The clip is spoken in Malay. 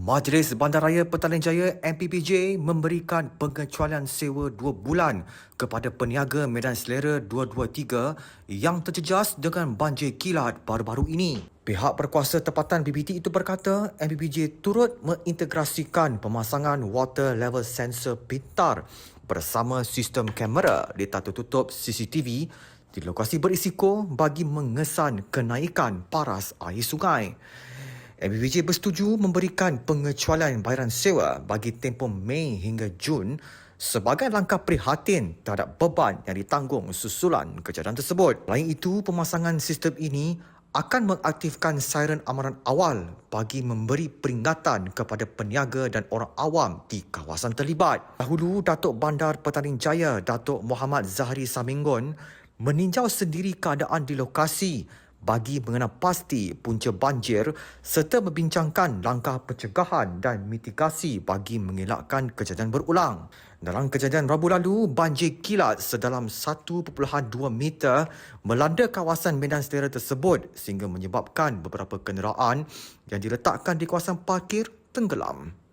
Majlis Bandaraya Petaling Jaya MPPJ memberikan pengecualian sewa 2 bulan kepada peniaga Medan Selera 223 yang terjejas dengan banjir kilat baru-baru ini. Pihak berkuasa tempatan BBT itu berkata MPPJ turut mengintegrasikan pemasangan water level sensor pintar bersama sistem kamera data tertutup CCTV di lokasi berisiko bagi mengesan kenaikan paras air sungai. MPPJ bersetuju memberikan pengecualian bayaran sewa bagi tempoh Mei hingga Jun sebagai langkah prihatin terhadap beban yang ditanggung susulan kejadian tersebut. Selain itu, pemasangan sistem ini akan mengaktifkan siren amaran awal bagi memberi peringatan kepada peniaga dan orang awam di kawasan terlibat. Dahulu, Datuk Bandar Petaling Jaya, Datuk Muhammad Zahri Saminggon meninjau sendiri keadaan di lokasi bagi mengenal pasti punca banjir serta membincangkan langkah pencegahan dan mitigasi bagi mengelakkan kejadian berulang. Dalam kejadian Rabu lalu, banjir kilat sedalam 1.2 meter melanda kawasan Medan Selera tersebut sehingga menyebabkan beberapa kenderaan yang diletakkan di kawasan parkir tenggelam.